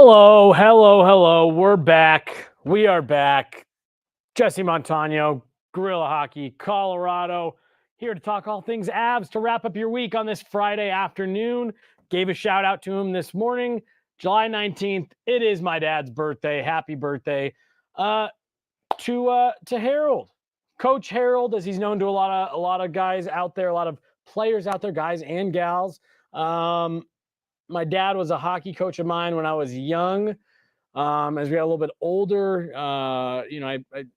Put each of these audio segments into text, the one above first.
Hello, hello, hello. We're back. We are back. Jesse Montano, Guerilla Hockey, Colorado, here to talk all things Avs to wrap up your week on this Friday afternoon. Gave a shout out to him this morning, July 19th. It is my dad's birthday. Happy birthday to Harold, Coach Harold, as he's known to a lot of guys out there, a lot of players out there, guys and gals. My dad was a hockey coach of mine when I was young. As we got a little bit older, I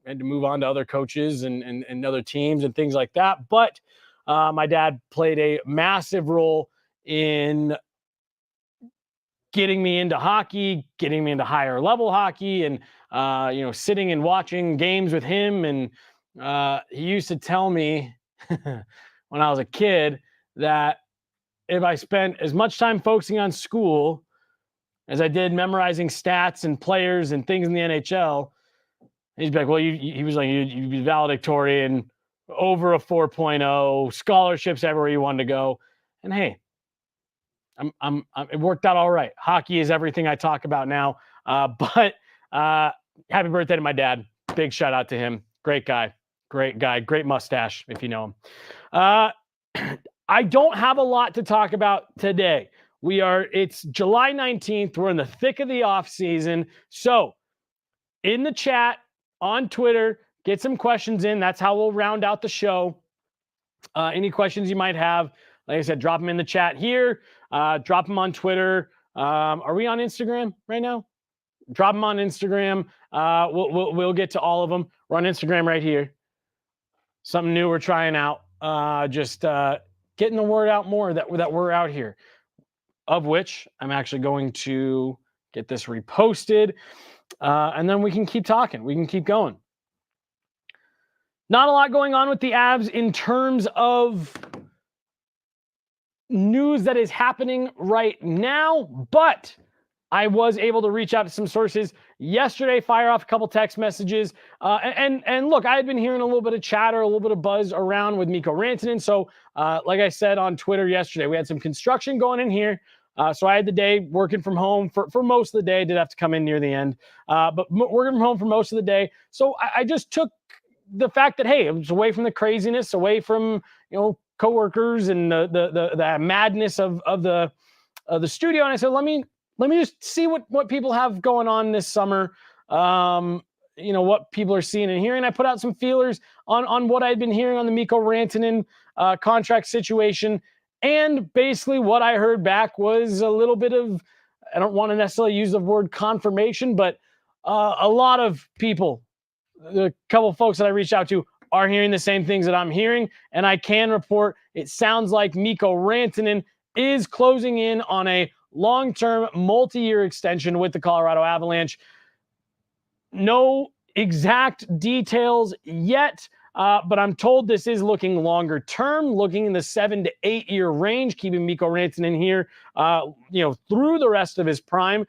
had to move on to other coaches and other teams and things like that. But my dad played a massive role in getting me into hockey, getting me into higher level hockey, and sitting and watching games with him. And he used to tell me when I was a kid that if I spent as much time focusing on school as I did memorizing stats and players and things in the NHL, he'd be like, well, he was like, you'd be valedictorian, over a 4.0, scholarships everywhere you wanted to go. And hey, it worked out all right. Hockey is everything I talk about now. But happy birthday to my dad. Big shout out to him. Great guy, great mustache, if you know him. I don't have a lot to talk about today. It's July 19th. We're in the thick of the off season. So in the chat on Twitter, get some questions in. That's how we'll round out the show. Any questions you might have, like I said, drop them in the chat here. Drop them on Twitter. Are we on Instagram right now? Drop them on Instagram. We'll get to all of them. We're on Instagram right here. Something new we're trying out. Getting the word out more that we're out here, of which I'm actually going to get this reposted, and then we can keep talking. We can keep going. Not a lot going on with the Avs in terms of news that is happening right now, but I was able to reach out to some sources yesterday, fire off a couple text messages. And look, I had been hearing a little bit of chatter, a little bit of buzz around with Mikko Rantanen. So like I said on Twitter yesterday, we had some construction going in here. So I had the day working from home for most of the day. Did have to come in near the end, but working from home for most of the day. So I just took the fact that, hey, I was away from the craziness, away from, coworkers and the madness of the studio. And I said, let me just see what people have going on this summer. What people are seeing and hearing. I put out some feelers on what I'd been hearing on the Mikko Rantanen contract situation. And basically what I heard back was a little bit of, I don't want to necessarily use the word confirmation, but a lot of people, the couple of folks that I reached out to, are hearing the same things that I'm hearing. And I can report it sounds like Mikko Rantanen is closing in on a long-term, multi-year extension with the Colorado Avalanche. No exact details yet, but I'm told this is looking longer term, looking in the 7 to 8 year range, keeping Mikko Rantanen here, through the rest of his prime.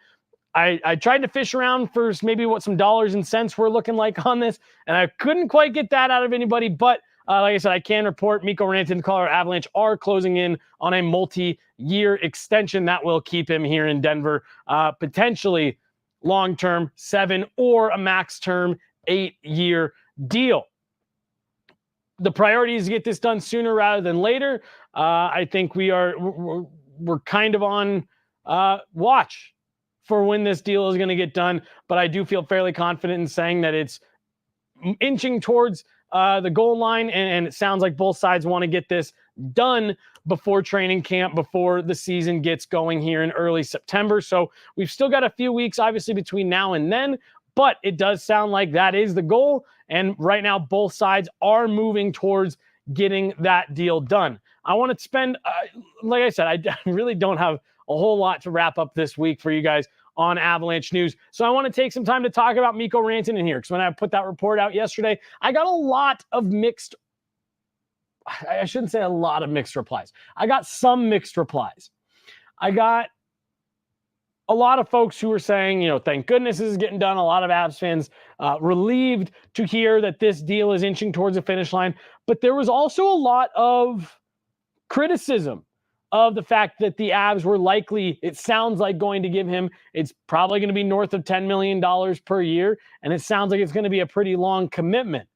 I tried to fish around for maybe what some dollars and cents were looking like on this, and I couldn't quite get that out of anybody. But like I said, I can report Mikko Rantanen, Colorado Avalanche are closing in on a multi-year extension that will keep him here in Denver, potentially long-term 7 or a max-term 8-year deal. The priority is to get this done sooner rather than later. I think we're kind of on watch for when this deal is going to get done, but I do feel fairly confident in saying that it's inching towards the goal line, and it sounds like both sides want to get this done before training camp, before the season gets going here in early September. So we've still got a few weeks, obviously, between now and then, but it does sound like that is the goal. And right now, both sides are moving towards getting that deal done. I want to spend, like I said, I really don't have a whole lot to wrap up this week for you guys on Avalanche news. So I want to take some time to talk about Mikko Rantanen here, because when I put that report out yesterday, I got a lot of mixed, I shouldn't say a lot of mixed replies. I got some mixed replies. I got a lot of folks who were saying, thank goodness this is getting done. A lot of Avs fans relieved to hear that this deal is inching towards the finish line. But there was also a lot of criticism of the fact that the Avs were likely, it sounds like, going to give him, it's probably going to be north of $10 million per year, and it sounds like it's going to be a pretty long commitment.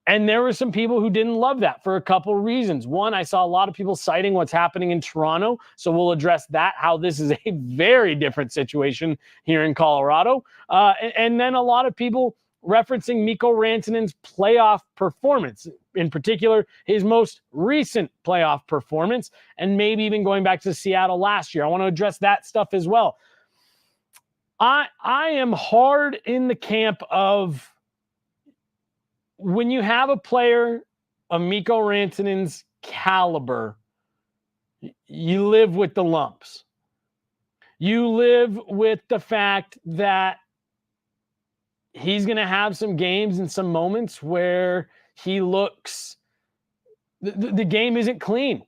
And there were some people who didn't love that for a couple of reasons. One, I saw a lot of people citing what's happening in Toronto, so we'll address that, how this is a very different situation here in Colorado. And then a lot of people referencing Mikko Rantanen's playoff performance, in particular, his most recent playoff performance, and maybe even going back to Seattle last year. I want to address that stuff as well. I am hard in the camp of, when you have a player of Mikko Rantanen's caliber, you live with the lumps. You live with the fact that he's going to have some games and some moments where he looks, the game isn't clean.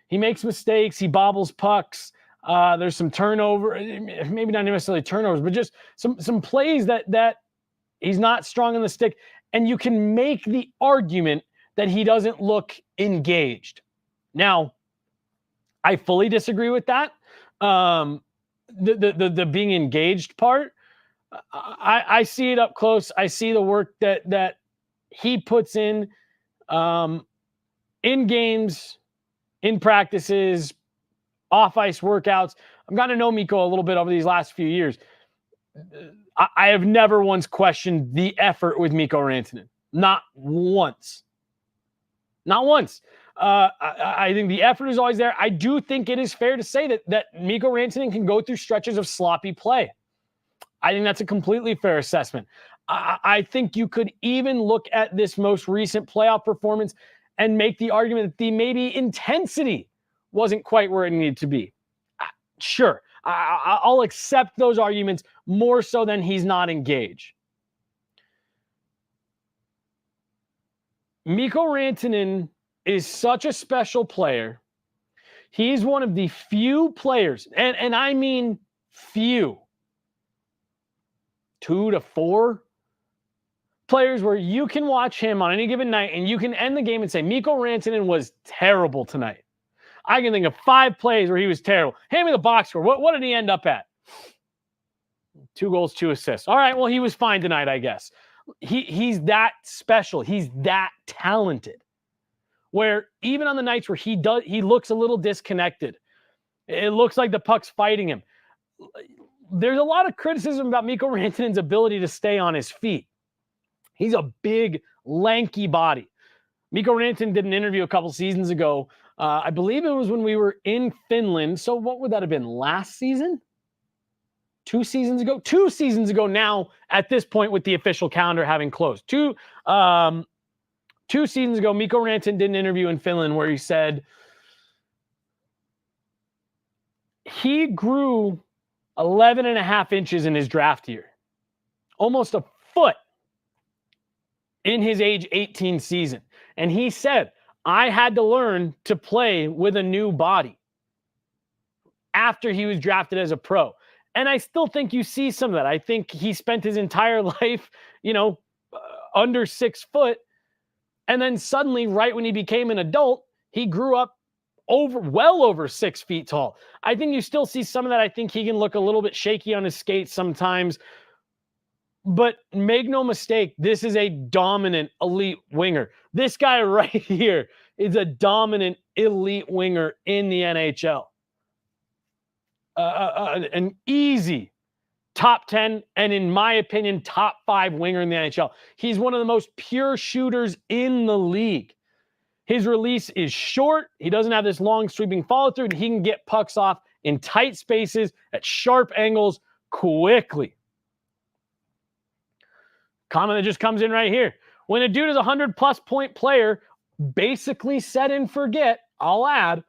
He makes mistakes. He bobbles pucks. There's some turnover, maybe not necessarily turnovers, but just some plays that he's not strong on the stick. And you can make the argument that he doesn't look engaged. Now, I fully disagree with that. The being engaged part, I see it up close. I see the work that he puts in games, in practices, off ice workouts. I've gotten to know Mikko a little bit over these last few years. I have never once questioned the effort with Mikko Rantanen. Not once. Not once. I think the effort is always there. I do think it is fair to say that Mikko Rantanen can go through stretches of sloppy play. I think that's a completely fair assessment. I think you could even look at this most recent playoff performance and make the argument that the maybe intensity wasn't quite where it needed to be. Sure. I'll accept those arguments more so than he's not engaged. Mikko Rantanen is such a special player. He's one of the few players, and I mean few, 2 to 4 players where you can watch him on any given night and you can end the game and say, Mikko Rantanen was terrible tonight. I can think of 5 plays where he was terrible. Hand me the box score. What did he end up at? 2 goals, 2 assists. All right, well, he was fine tonight, I guess. He's that special. He's that talented. Where even on the nights where he looks a little disconnected, it looks like the puck's fighting him. There's a lot of criticism about Mikko Rantanen's ability to stay on his feet. He's a big, lanky body. Mikko Rantanen did an interview a couple seasons ago. I believe it was when we were in Finland. So what would that have been? Last season? 2 seasons ago? 2 seasons ago now, at this point, with the official calendar having closed. 2 seasons ago, Mikko Rantanen did an interview in Finland where he said he grew 11.5 inches in his draft year. Almost a foot in his age 18 season. And he said, I had to learn to play with a new body after he was drafted as a pro. And I still think you see some of that. I think he spent his entire life, under 6 foot. And then suddenly, right when he became an adult, he grew up well over 6 feet tall. I think you still see some of that. I think he can look a little bit shaky on his skates sometimes. But make no mistake, this is a dominant elite winger. This guy right here is a dominant elite winger in the NHL. An easy top 10, and in my opinion, top 5 winger in the NHL. He's one of the most pure shooters in the league. His release is short. He doesn't have this long sweeping follow through. He can get pucks off in tight spaces at sharp angles quickly. Comment that just comes in right here. When a dude is a 100+ point player, basically set and forget, I'll add,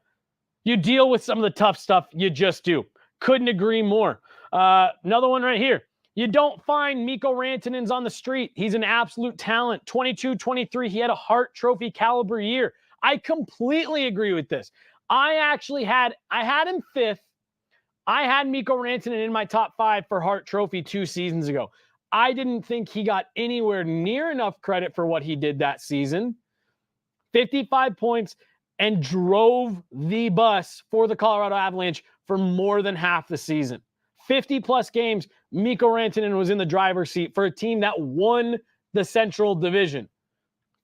you deal with some of the tough stuff. You just do. Couldn't agree more. Another one right here. You don't find Mikko Rantanen's on the street. He's an absolute talent. 22, 23. He had a Hart Trophy caliber year. I completely agree with this. I had him 5th. I had Mikko Rantanen in my top 5 for Hart Trophy 2 seasons ago. I didn't think he got anywhere near enough credit for what he did that season. 55 points. and drove the bus for the Colorado Avalanche for more than half the season. 50-plus games, Mikko Rantanen was in the driver's seat for a team that won the Central Division.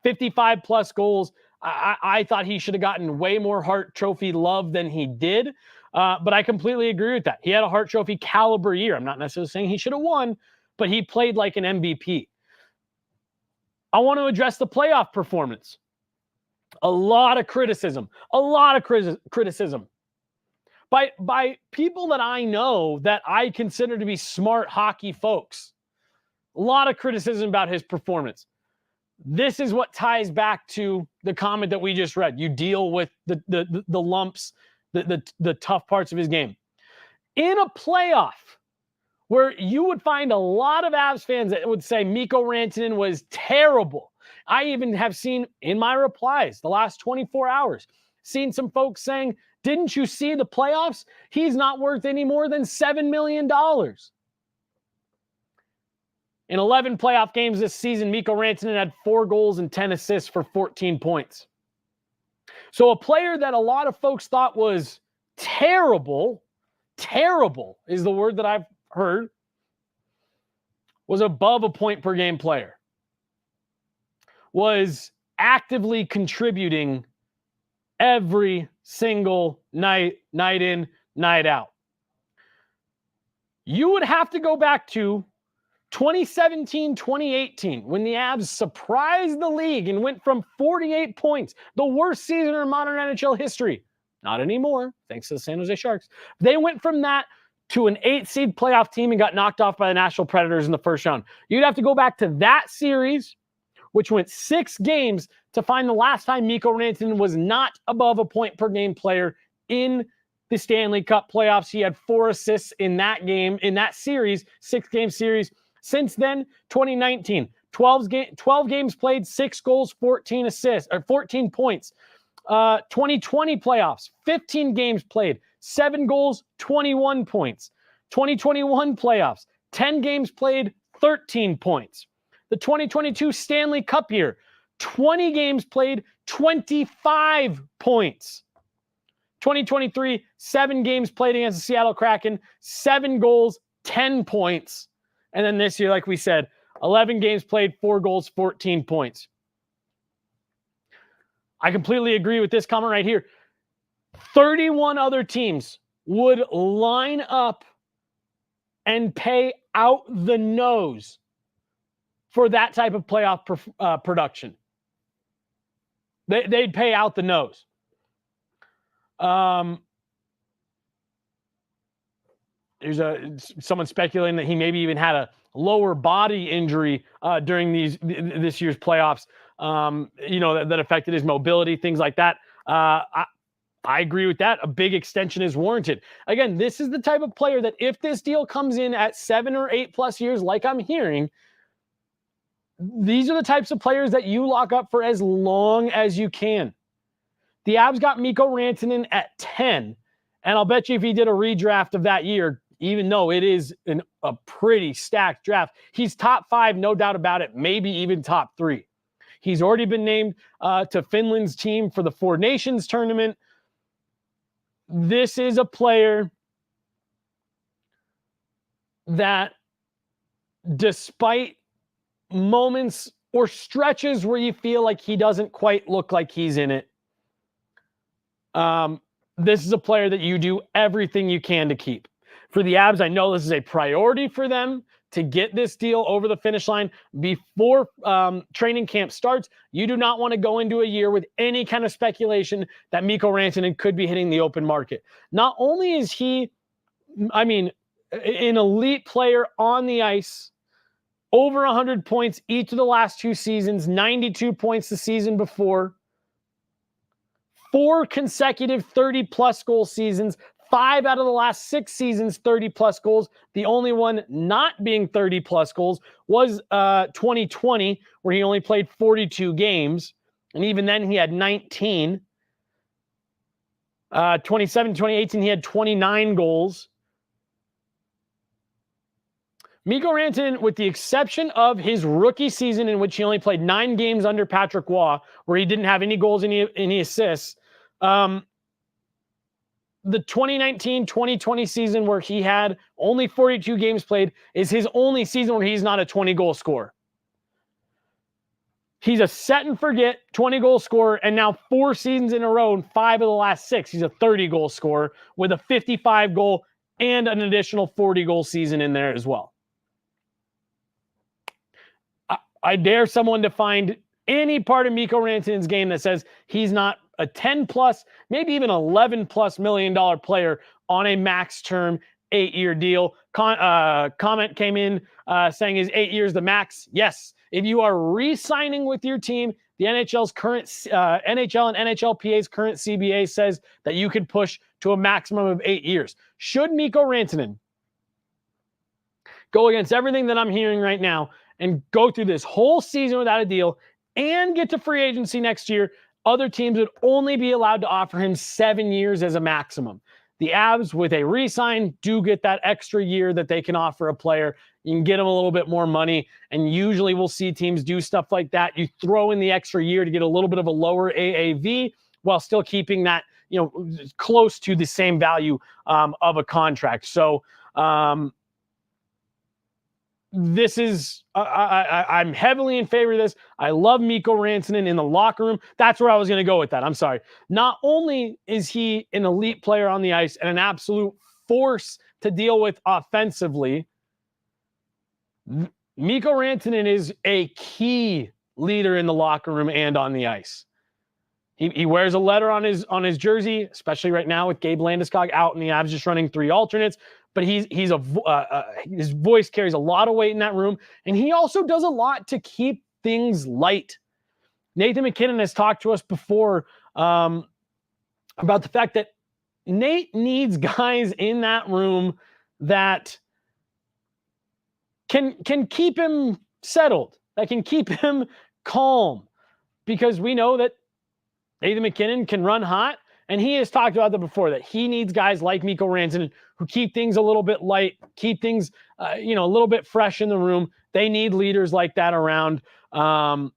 55-plus goals. I thought he should have gotten way more Hart Trophy love than he did, but I completely agree with that. He had a Hart Trophy caliber year. I'm not necessarily saying he should have won, but he played like an MVP. I want to address the playoff performance. A lot of criticism by people that I know that I consider to be smart hockey folks. A lot of criticism about his performance. This is what ties back to the comment that we just read. You deal with the lumps, the tough parts of his game. In a playoff where you would find a lot of Avs fans that would say Mikko Rantanen was terrible. I even have seen in my replies the last 24 hours, seen some folks saying, didn't you see the playoffs? He's not worth any more than $7 million. In 11 playoff games this season, Mikko Rantanen had 4 goals and 10 assists for 14 points. So a player that a lot of folks thought was terrible is the word that I've heard, was above a point per game player, was actively contributing every single night, night in, night out. You would have to go back to 2017-2018, when the Avs surprised the league and went from 48 points, the worst season in modern NHL history. Not anymore, thanks to the San Jose Sharks. They went from that to an 8-seed playoff team and got knocked off by the Nashville Predators in the first round. You'd have to go back to that series, which went 6 games, to find the last time Mikko Rantanen was not above a point per game player in the Stanley Cup playoffs. He had 4 assists in that game, in that series, 6-game series. Since then, 2019, 12 games played, 6 goals, 14 assists, or 14 points. 2020 playoffs, 15 games played, 7 goals, 21 points. 2021 playoffs, 10 games played, 13 points. The 2022 Stanley Cup year, 20 games played, 25 points. 2023, 7 games played against the Seattle Kraken, 7 goals, 10 points. And then this year, like we said, 11 games played, 4 goals, 14 points. I completely agree with this comment right here. 31 other teams would line up and pay out the nose for that type of playoff production. They'd pay out the nose. There's someone speculating that he maybe even had a lower body injury during this year's playoffs. That affected his mobility, things like that. I agree with that. A big extension is warranted. Again, this is the type of player that if this deal comes in at 7 or 8 plus years, like I'm hearing, these are the types of players that you lock up for as long as you can. The Avs got Mikko Rantanen at 10, and I'll bet you if he did a redraft of that year, even though it is a pretty stacked draft, he's top 5, no doubt about it, maybe even top 3. He's already been named to Finland's team for the Four Nations tournament. This is a player that, despite moments or stretches where you feel like he doesn't quite look like he's in it, this is a player that you do everything you can to keep. For the Avs, I know this is a priority for them to get this deal over the finish line before training camp starts. You do not want to go into a year with any kind of speculation that Mikko Rantanen could be hitting the open market. Not only is he, an elite player on the ice, over 100 points each of the last 2 seasons, 92 points the season before, 4 consecutive 30-plus goal seasons, 5 out of the last 6 seasons, 30-plus goals. The only one not being 30-plus goals was 2020, where he only played 42 games. And even then, he had 19. 2018, he had 29 goals. Mikko Rantanen, with the exception of his rookie season in which he only played 9 games under Patrick Waugh, where he didn't have any goals, any assists, The 2019-2020 season where he had only 42 games played is his only season where he's not a 20-goal scorer. He's a set-and-forget 20-goal scorer, and now 4 seasons in a row, and 5 of the last 6, he's a 30-goal scorer with a 55-goal and an additional 40-goal season in there as well. I dare someone to find any part of Mikko Rantanen's game that says he's not a 10-plus, maybe even $11+ million player on a max term 8-year deal. Comment came in saying, is 8 years the max? Yes. If you are re-signing with your team, the NHL's current NHL and NHLPA's current CBA says that you can push to a maximum of 8 years. Should Mikko Rantanen go against everything that I'm hearing right now and go through this whole season without a deal and get to free agency next year, other teams would only be allowed to offer him 7 years as a maximum. The Avs, with a re-sign, do get that extra year that they can offer a player. You can get them a little bit more money, and usually we'll see teams do stuff like that. You throw in the extra year to get a little bit of a lower AAV while still keeping that, close to the same value of a contract. So this is, I'm heavily in favor of this. I love Mikko Rantanen in the locker room. That's where I was going to go with that. I'm sorry. Not only is he an elite player on the ice and an absolute force to deal with offensively, Mikko Rantanen is a key leader in the locker room and on the ice. He wears a letter on his jersey, especially right now with Gabe Landeskog out and the Avs just running 3 alternates. But his voice carries a lot of weight in that room, and he also does a lot to keep things light. Nathan MacKinnon has talked to us before about the fact that Nate needs guys in that room that can keep him settled, that can keep him calm, because we know that Nathan MacKinnon can run hot. And he has talked about that before, that he needs guys like Mikko Rantanen who keep things a little bit light, keep things, a little bit fresh in the room. They need leaders like that around. And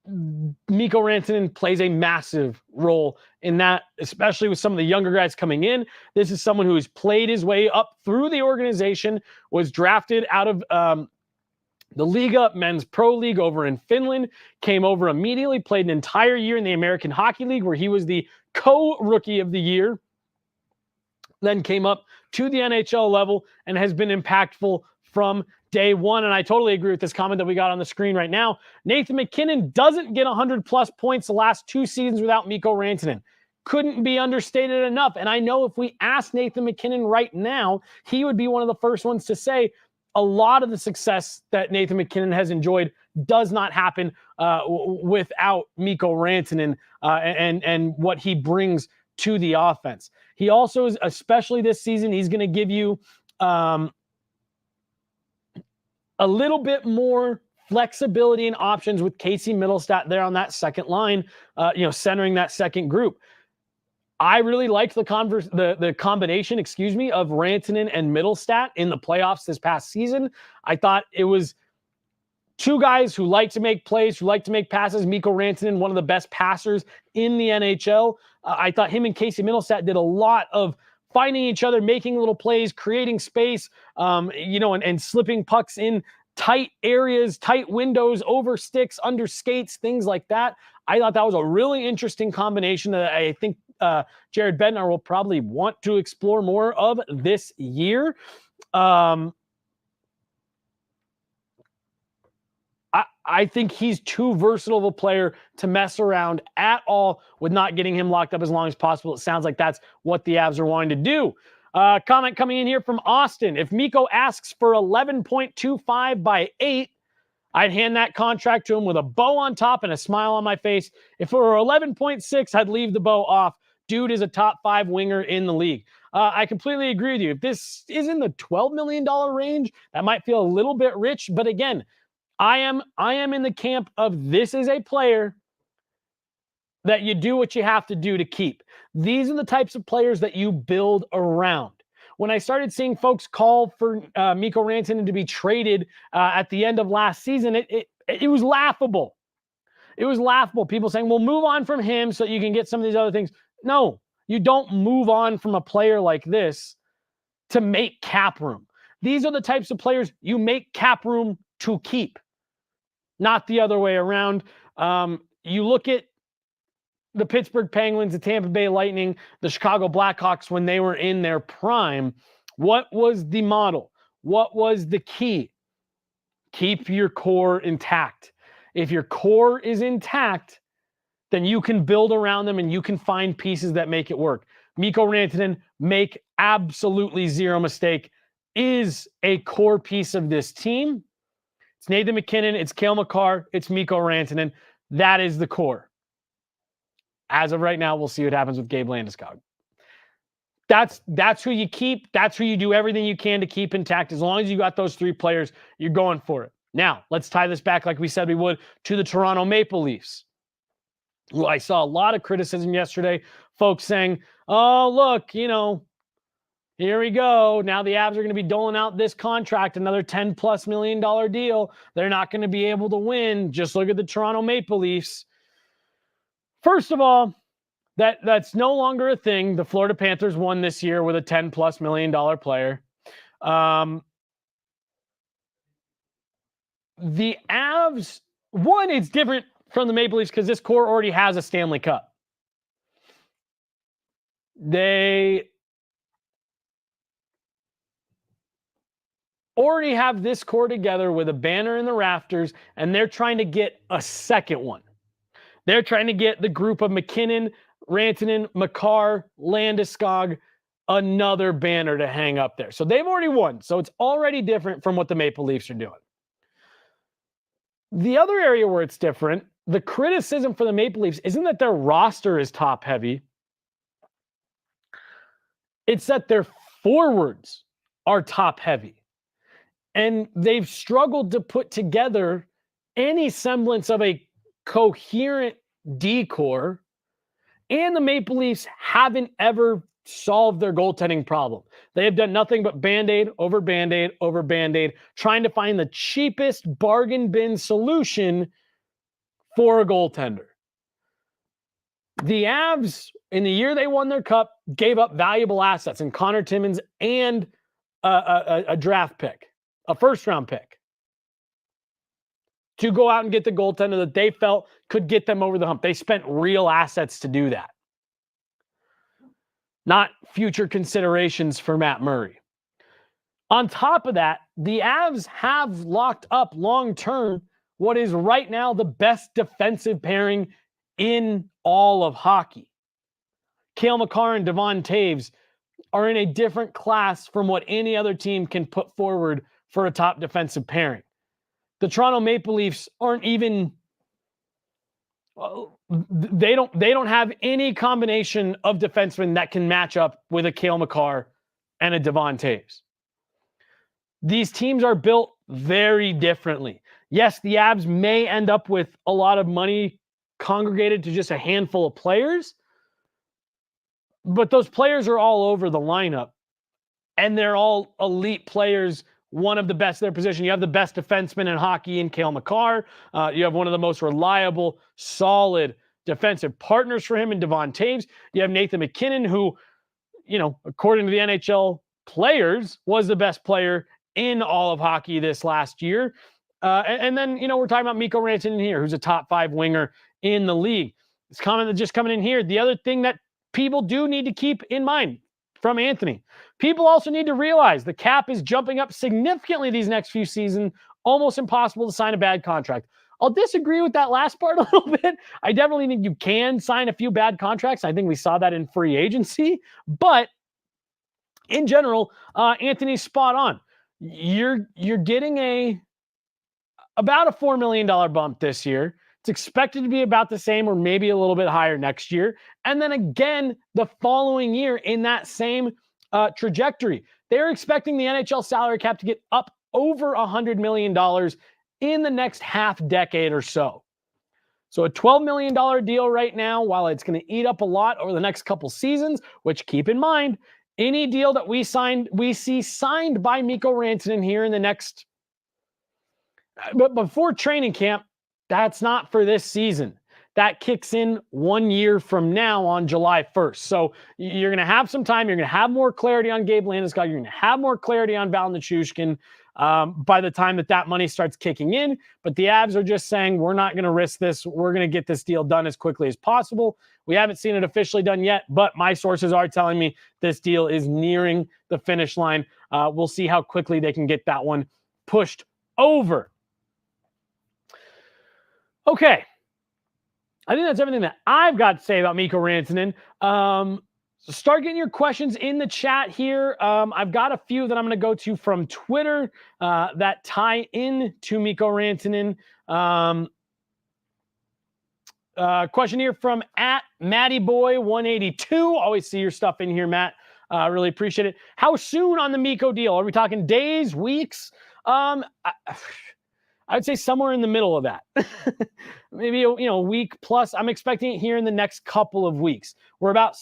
Mikko Rantanen plays a massive role in that, especially with some of the younger guys coming in. This is someone who has played his way up through the organization, was drafted out of the Liga Men's Pro League over in Finland, came over immediately, played an entire year in the American Hockey League where he was the co-rookie of the year, then came up to the NHL level and has been impactful from day one. And I totally agree with this comment that we got on the screen right now. Nathan MacKinnon doesn't get 100+ points the last 2 seasons without Mikko Rantanen. Couldn't be understated enough. And I know if we ask Nathan MacKinnon right now, he would be one of the first ones to say, a lot of the success that Nathan MacKinnon has enjoyed does not happen without Mikko Rantanen and what he brings to the offense. He also is, especially this season, he's going to give you a little bit more flexibility and options with Casey Mittelstadt there on that second line, centering that second group. I really liked the combination, of Rantanen and Mittelstadt in the playoffs this past season. I thought it was 2 guys who like to make plays, who like to make passes. Mikko Rantanen, one of the best passers in the NHL. I thought him and Casey Mittelstadt did a lot of finding each other, making little plays, creating space, and slipping pucks in tight areas, tight windows, over sticks, under skates, things like that. I thought that was a really interesting combination that I think Jared Bednar will probably want to explore more of this year. I think he's too versatile of a player to mess around at all with not getting him locked up as long as possible. It sounds like that's what the Avs are wanting to do. Comment coming in here from Austin. If Mikko asks for 11.25 by 8, I'd hand that contract to him with a bow on top and a smile on my face. If it were 11.6, I'd leave the bow off. Dude is a top 5 winger in the league. I completely agree with you. If this is in the $12 million range, that might feel a little bit rich. But again, I am in the camp of this is a player that you do what you have to do to keep. These are the types of players that you build around. When I started seeing folks call for Mikko Rantanen to be traded at the end of last season, it was laughable. It was laughable. People saying, well, move on from him so you can get some of these other things. No, you don't move on from a player like this to make cap room. These are the types of players you make cap room to keep, not the other way around. You look at the Pittsburgh Penguins, the Tampa Bay Lightning, the Chicago Blackhawks when they were in their prime. What was the model? What was the key? Keep your core intact. If your core is intact, then you can build around them and you can find pieces that make it work. Mikko Rantanen, make absolutely zero mistake, is a core piece of this team. It's Nathan MacKinnon, it's Cale Makar, it's Mikko Rantanen. That is the core. As of right now, we'll see what happens with Gabe Landeskog. That's who you keep. That's who you do everything you can to keep intact. As long as you got those three players, you're going for it. Now, let's tie this back like we said we would to the Toronto Maple Leafs. Well, I saw a lot of criticism yesterday. Folks saying, oh, look, here we go. Now the Avs are going to be doling out this contract, another $10+ million deal. They're not going to be able to win. Just look at the Toronto Maple Leafs. First of all, that's no longer a thing. The Florida Panthers won this year with a $10+ million player. The Avs, one, it's different from the Maple Leafs because this core already has a Stanley Cup. They already have this core together with a banner in the rafters, and they're trying to get a second one. They're trying to get the group of MacKinnon, Rantanen, Makar, Landeskog, another banner to hang up there. So they've already won. So it's already different from what the Maple Leafs are doing. The other area where it's different, the criticism for the Maple Leafs isn't that their roster is top heavy. It's that their forwards are top heavy. And they've struggled to put together any semblance of a coherent D-core. And the Maple Leafs haven't ever solved their goaltending problem. They have done nothing but Band-Aid over Band-Aid over Band-Aid, trying to find the cheapest bargain bin solution for a goaltender. The Avs, in the year they won their cup, gave up valuable assets in Connor Timmins and a draft pick, a first-round pick, to go out and get the goaltender that they felt could get them over the hump. They spent real assets to do that, not future considerations for Matt Murray. On top of that, the Avs have locked up long-term what is right now the best defensive pairing in all of hockey. Cale Makar and Devon Taves are in a different class from what any other team can put forward for a top defensive pairing. The Toronto Maple Leafs aren't even, they don't have any combination of defensemen that can match up with a Cale Makar and a Devon Taves. These teams are built very differently. Yes, the Avs may end up with a lot of money congregated to just a handful of players, but those players are all over the lineup, and they're all elite players, one of the best in their position. You have the best defenseman in hockey in Cale Makar. You have one of the most reliable, solid defensive partners for him in Devon Taves. You have Nathan MacKinnon, who, according to the NHL players, was the best player in all of hockey this last year. And then, we're talking about Mikko Rantanen here, who's a top 5 winger in the league. It's just coming in here. The other thing that people do need to keep in mind from Anthony, people also need to realize the cap is jumping up significantly these next few seasons, almost impossible to sign a bad contract. I'll disagree with that last part a little bit. I definitely think you can sign a few bad contracts. I think we saw that in free agency, but in general, Anthony's spot on. You're getting about a $4 million bump this year. It's expected to be about the same or maybe a little bit higher next year. And then again, the following year in that same trajectory. They're expecting the NHL salary cap to get up over $100 million in the next half decade or so. So a $12 million deal right now, while it's going to eat up a lot over the next couple seasons, which keep in mind, any deal that we see signed by Mikko Rantanen here in the next, but before training camp, That's not for this season. That kicks in 1 year from now on July 1st. So you're going to have some time. You're going to have more clarity on Gabe Landeskog. You're going to have more clarity on Val Nichushkin by the time that money starts kicking in. But the Avs are just saying, we're not going to risk this. We're going to get this deal done as quickly as possible. We haven't seen it officially done yet, but my sources are telling me this deal is nearing the finish line. We'll see how quickly they can get that one pushed over. Okay. I think that's everything that I've got to say about Mikko Rantanen. So start getting your questions in the chat here. I've got a few that I'm going to go to from Twitter that tie in to Mikko Rantanen. Question here from @MattyBoy182. Always see your stuff in here, Matt. Really appreciate it. How soon on the Mikko deal? Are we talking days, weeks? I would say somewhere in the middle of that. Maybe a week plus. I'm expecting it here in the next couple of weeks. We're about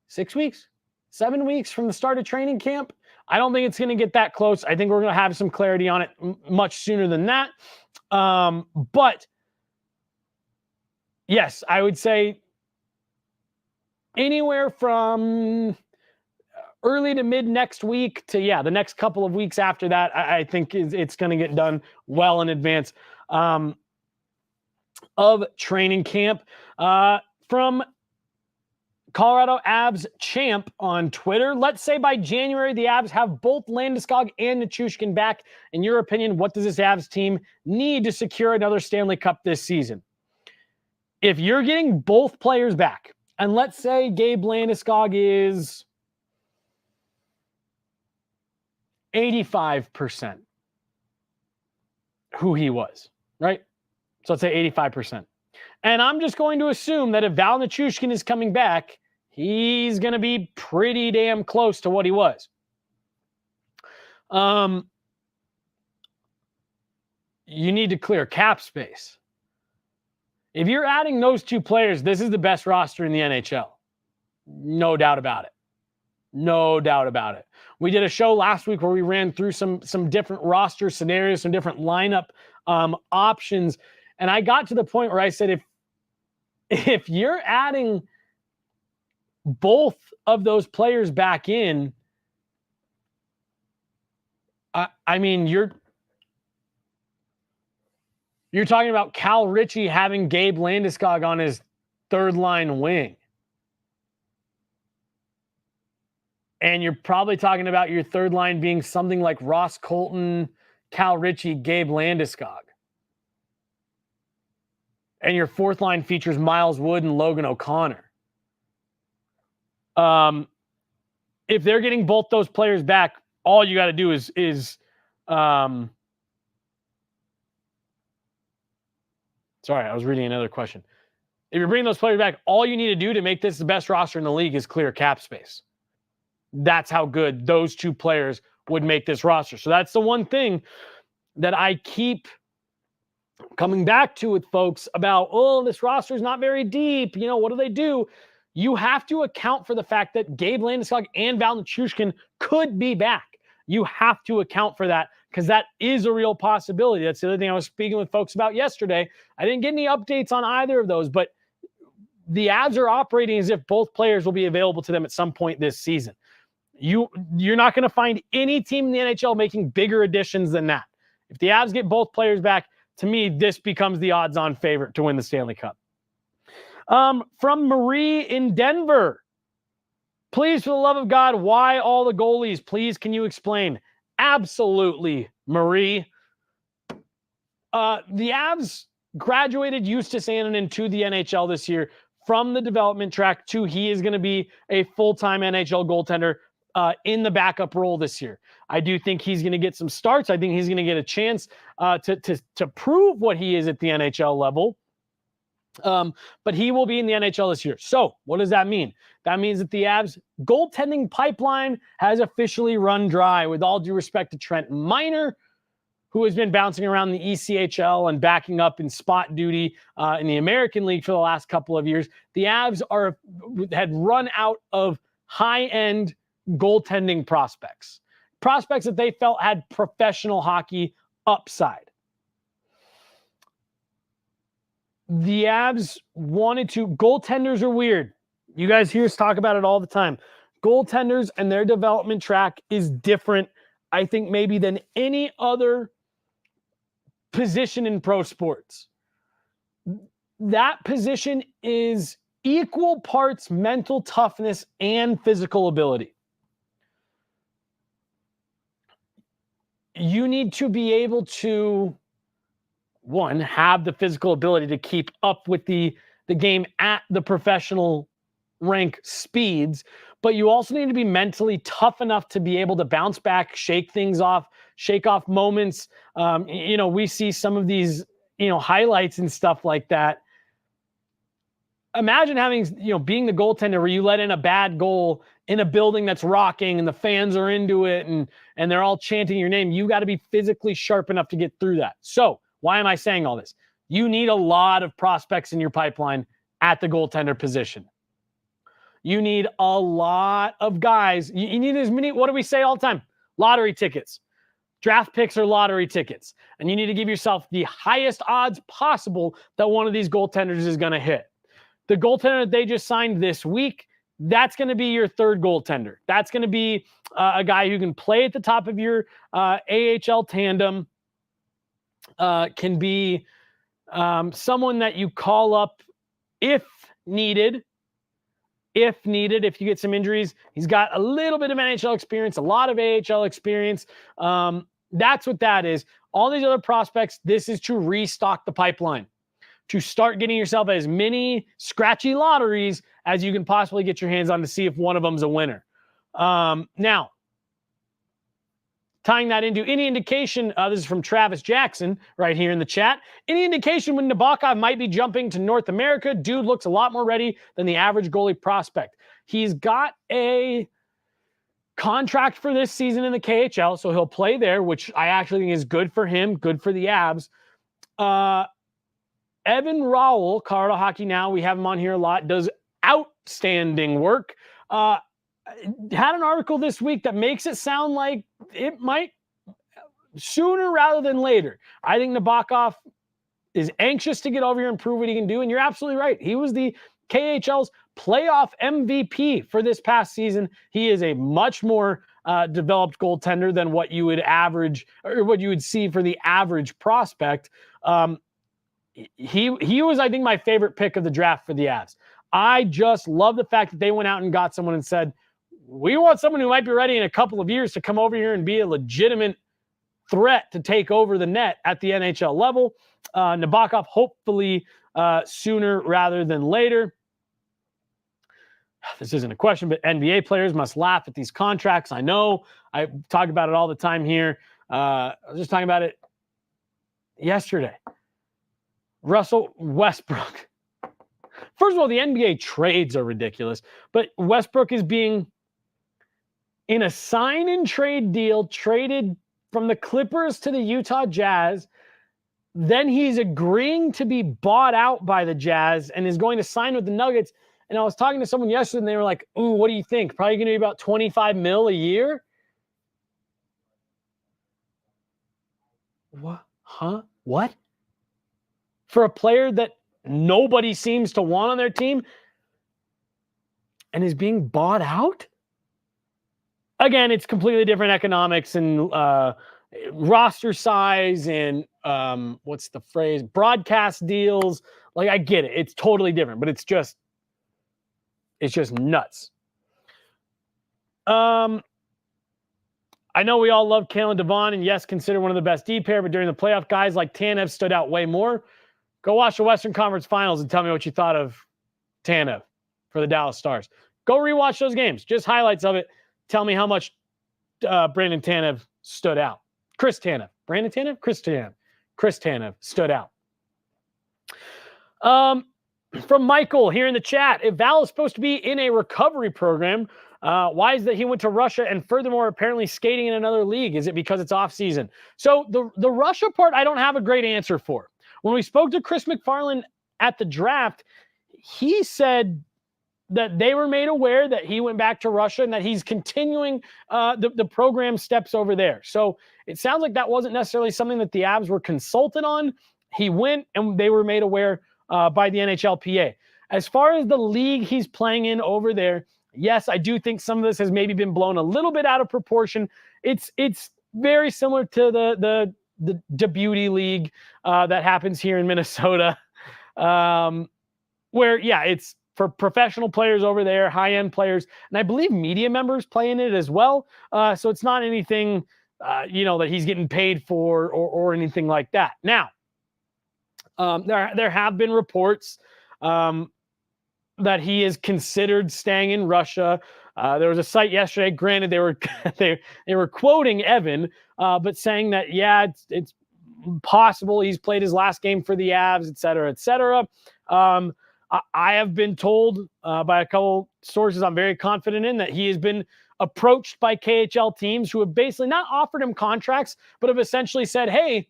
6 weeks, 7 weeks from the start of training camp. I don't think it's going to get that close. I think we're going to have some clarity on it much sooner than that. But yes, I would say anywhere from early to mid next week to, the next couple of weeks after that, I think it's going to get done well in advance of training camp. From Colorado Avs Champ on Twitter, let's say by January, the Avs have both Landeskog and Nichushkin back. In your opinion, what does this Avs team need to secure another Stanley Cup this season? If you're getting both players back, and let's say Gabe Landeskog is 85% who he was, right? So let's say 85%. And I'm just going to assume that if Val Nichushkin is coming back, he's going to be pretty damn close to what he was. You need to clear cap space. If you're adding those two players, this is the best roster in the NHL. No doubt about it. No doubt about it. We did a show last week where we ran through some different roster scenarios, some different lineup options. And I got to the point where I said, if you're adding both of those players back in, I mean, you're talking about Cal Ritchie having Gabe Landeskog on his third line wing. And you're probably talking about your third line being something like Ross Colton, Cal Ritchie, Gabe Landeskog. And your fourth line features Miles Wood and Logan O'Connor. If they're getting both those players back, all you got to do is sorry, I was reading another question. If you're bringing those players back, all you need to do to make this the best roster in the league is clear cap space. That's how good those two players would make this roster. So that's the one thing that I keep coming back to with folks about, this roster is not very deep. What do? You have to account for the fact that Gabe Landeskog and Val Nichushkin could be back. You have to account for that because that is a real possibility. That's the other thing I was speaking with folks about yesterday. I didn't get any updates on either of those, but the Avs are operating as if both players will be available to them at some point this season. You're not going to find any team in the NHL making bigger additions than that. If the Avs get both players back, to me, this becomes the odds-on favorite to win the Stanley Cup. From Marie in Denver, please, for the love of God, why all the goalies? Please, can you explain? Absolutely, Marie. The Avs graduated Justus Annunen to the NHL this year from the development track to he is going to be a full-time NHL goaltender in the backup role this year. I do think he's going to get some starts. I think he's going to get a chance to prove what he is at the NHL level. But he will be in the NHL this year. So what does that mean? That means that the Avs goaltending pipeline has officially run dry, with all due respect to Trent Miner, who has been bouncing around the ECHL and backing up in spot duty in the American League for the last couple of years. The Avs had run out of high-end goaltending prospects that they felt had professional hockey upside. The Avs wanted to. Goaltenders are weird. You guys hear us talk about it all the time. Goaltenders and their development track is different, I think, maybe than any other position in pro sports. That position is equal parts mental toughness and physical ability. You need to be able to, one, have the physical ability to keep up with the game at the professional rank speeds, but you also need to be mentally tough enough to be able to bounce back, shake things off, shake off moments. We see some of these, highlights and stuff like that. Imagine having, being the goaltender where you let in a bad goal in a building that's rocking and the fans are into it and they're all chanting your name. You got to be physically sharp enough to get through that. So why am I saying all this? You need a lot of prospects in your pipeline at the goaltender position. You need a lot of guys. You need as many, what do we say all the time? Lottery tickets. Draft picks are lottery tickets. And you need to give yourself the highest odds possible that one of these goaltenders is going to hit. The goaltender that they just signed this week, that's going to be your third goaltender. That's going to be a guy who can play at the top of your AHL tandem, can be someone that you call up if needed. If you get some injuries. He's got a little bit of NHL experience, a lot of AHL experience. That's what that is. All these other prospects, this is to restock the pipeline, to start getting yourself as many scratchy lotteries as you can possibly get your hands on to see if one of them's a winner. Now, tying that into any indication, this is from Travis Jackson right here in the chat. Any indication when Nabokov might be jumping to North America? Dude looks a lot more ready than the average goalie prospect. He's got a contract for this season in the KHL, so he'll play there, which I actually think is good for him, good for the Avs. Evan Rowell, Colorado Hockey Now, we have him on here a lot, does outstanding work. Had an article this week that makes it sound like it might sooner rather than later. I think Nabokov is anxious to get over here and prove what he can do, and you're absolutely right. He was the KHL's playoff MVP for this past season. He is a much more developed goaltender than what you would average or what you would see for the average prospect. He was, I think, my favorite pick of the draft for the Avs. I just love the fact that they went out and got someone and said, we want someone who might be ready in a couple of years to come over here and be a legitimate threat to take over the net at the NHL level. Nabokov, hopefully sooner rather than later. This isn't a question, but NBA players must laugh at these contracts. I know. I talk about it all the time here. I was just talking about it yesterday. Russell Westbrook. First of all, the NBA trades are ridiculous, but Westbrook is being in a sign and trade deal, traded from the Clippers to the Utah Jazz. Then he's agreeing to be bought out by the Jazz and is going to sign with the Nuggets. And I was talking to someone yesterday and they were like, ooh, what do you think? Probably going to be about $25 million a year. What? Huh? What? For a player that nobody seems to want on their team and is being bought out? Again, it's completely different economics and roster size and what's the phrase? Broadcast deals. Like, I get it. It's totally different, but it's just nuts. I know we all love Kalen Devon and yes, consider one of the best D pair, but during the playoff, guys like Tanev stood out way more. Go watch the Western Conference Finals and tell me what you thought of Tanev for the Dallas Stars. Go rewatch those games. Just highlights of it. Tell me how much Brandon Tanev stood out. Chris Tanev. Brandon Tanev? Chris Tanev. Chris Tanev stood out. From Michael here in the chat. If Val is supposed to be in a recovery program, why is that he went to Russia and furthermore apparently skating in another league? Is it because it's off season? So the Russia part I don't have a great answer for. When we spoke to Chris McFarland at the draft, he said that they were made aware that he went back to Russia and that he's continuing the program steps over there. So It sounds like that wasn't necessarily something that the Avs were consulted on. He went, and they were made aware by the NHLPA. As far as the league he's playing in over there, yes, I do think some of this has maybe been blown a little bit out of proportion. It's very similar to the Beauty League that happens here in Minnesota, where, yeah, it's for professional players over there, high-end players, and I believe media members play in it as well. So it's not anything, that he's getting paid for or anything like that. Now, there have been reports that he is considered staying in Russia. There was a site yesterday. Granted, they were they were quoting Evan, but saying that, yeah, it's possible he's played his last game for the Avs, et cetera, et cetera. I have been told by a couple sources I'm very confident in that he has been approached by KHL teams who have basically not offered him contracts, but have essentially said, hey,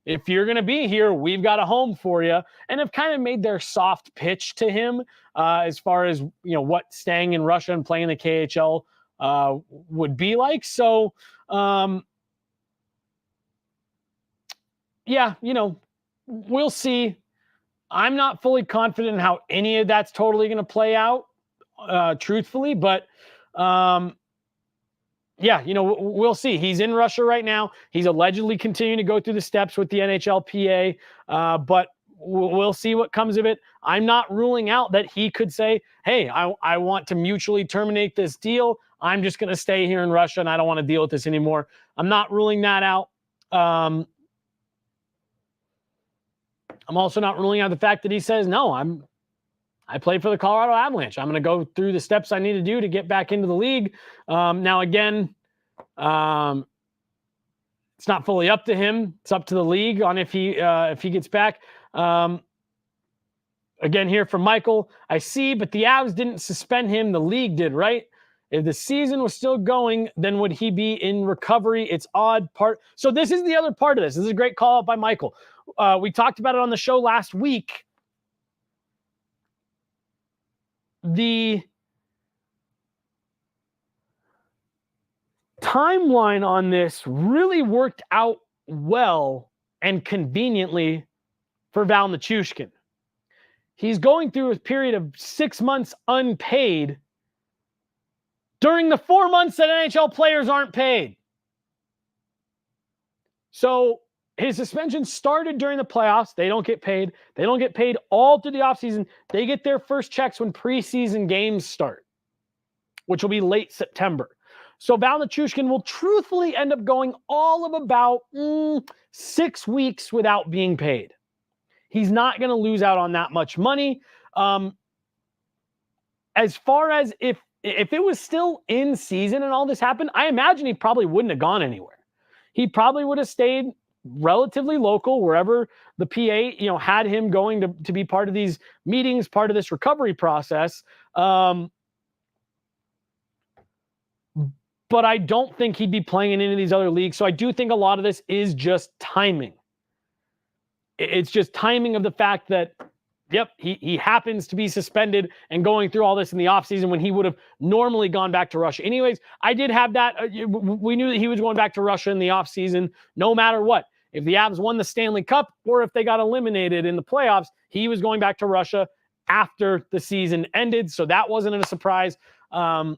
if you're going to be here, we've got a home for you, and have kind of made their soft pitch to him as far as, what staying in Russia and playing the KHL would be like. So, yeah, we'll see. I'm not fully confident in how any of that's totally going to play out, truthfully, but yeah, we'll see. He's in Russia right now. He's allegedly continuing to go through the steps with the NHLPA, but we'll see what comes of it. I'm not ruling out that he could say, hey, I want to mutually terminate this deal. I'm just going to stay here in Russia, and I don't want to deal with this anymore. I'm not ruling that out. I'm also not ruling out the fact that he says, no, I played for the Colorado Avalanche. I'm going to go through the steps I need to do to get back into the league. Now, again, it's not fully up to him. It's up to the league on if he gets back. Again, here from Michael, I see, but the Avs didn't suspend him. The league did, right? If the season was still going, then would he be in recovery? It's odd part. So this is the other part of this. This is a great call out by Michael. We talked about it on the show last week. The timeline on this really worked out well and conveniently for Val Nichushkin. He's going through a period of 6 months unpaid during the 4 months that NHL players aren't paid. So his suspension started during the playoffs. They don't get paid. They don't get paid all through the offseason. They get their first checks when preseason games start, which will be late September. So Val Nichushkin will truthfully end up going all of about 6 weeks without being paid. He's not going to lose out on that much money. As far as if it was still in season and all this happened, I imagine he probably wouldn't have gone anywhere. He probably would have stayed relatively local, wherever the PA, had him going to be part of these meetings, part of this recovery process. But I don't think he'd be playing in any of these other leagues. So I do think a lot of this is just timing. It's just timing of the fact that, yep, he happens to be suspended and going through all this in the offseason when he would have normally gone back to Russia. Anyways, I did have that. We knew that he was going back to Russia in the offseason no matter what. If the Avs won the Stanley Cup or if they got eliminated in the playoffs, he was going back to Russia after the season ended. So that wasn't a surprise. Now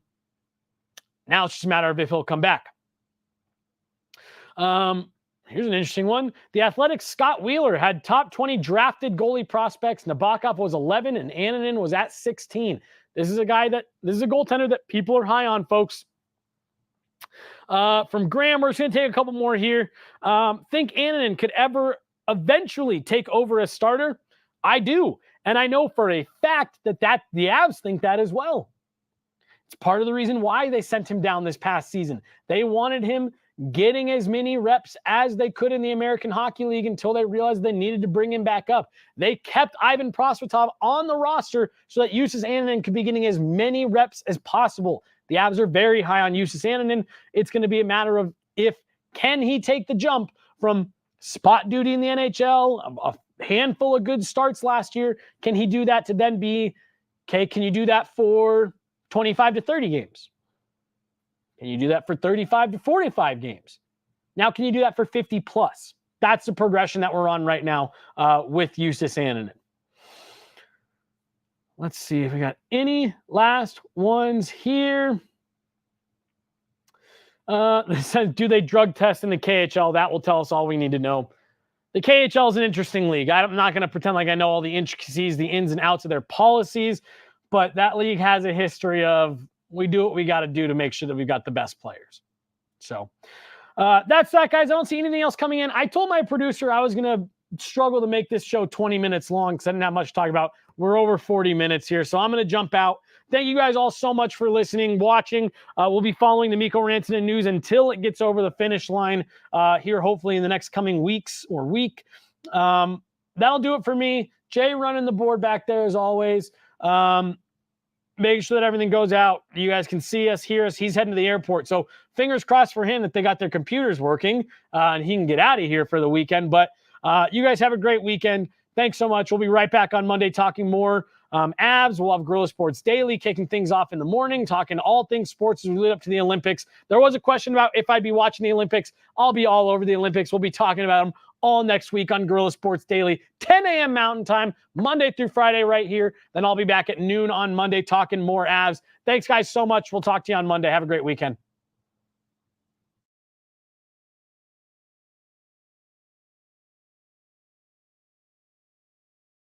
it's just a matter of if he'll come back. Here's an interesting one. The Athletics' Scott Wheeler had top 20 drafted goalie prospects. Nabokov was 11 and Annunen was at 16. This is a goaltender that people are high on, folks. From Graham, we're just going to take a couple more here. Think Annunen could ever eventually take over as starter? I do. And I know for a fact that the Avs think that as well. It's part of the reason why they sent him down this past season. They wanted him getting as many reps as they could in the American Hockey League until they realized they needed to bring him back up. They kept Ivan Prosvetov on the roster so that Justus Annunen could be getting as many reps as possible. The Avs are very high on Justus Annunen. It's going to be a matter of can he take the jump from spot duty in the NHL, a handful of good starts last year. Can he do that to then be, can you do that for 25 to 30 games? Can you do that for 35 to 45 games? Now, can you do that for 50 plus? That's the progression that we're on right now with Justus Annunen. Let's see if we got any last ones here. It says, do they drug test in the KHL? That will tell us all we need to know. The KHL is an interesting league. I'm not going to pretend like I know all the intricacies, the ins and outs of their policies, but that league has a history of we do what we got to do to make sure that we've got the best players. So that's that, guys. I don't see anything else coming in. I told my producer I was going to struggle to make this show 20 minutes long because I didn't have much to talk about. We're over 40 minutes here, so I'm going to jump out. Thank you guys all so much for listening, watching. We'll be following the Mikko Rantanen news until it gets over the finish line here, hopefully in the next coming weeks or week. That'll do it for me. Jay running the board back there as always. Making sure that everything goes out. You guys can see us, hear us. He's heading to the airport. So fingers crossed for him that they got their computers working and he can get out of here for the weekend. But you guys have a great weekend. Thanks so much. We'll be right back on Monday talking more Avs. We'll have Guerilla Sports Daily kicking things off in the morning, talking all things sports as we lead up to the Olympics. There was a question about if I'd be watching the Olympics. I'll be all over the Olympics. We'll be talking about them all next week on Guerilla Sports Daily, 10 a.m. Mountain Time, Monday through Friday right here. Then I'll be back at noon on Monday talking more Avs. Thanks, guys, so much. We'll talk to you on Monday. Have a great weekend.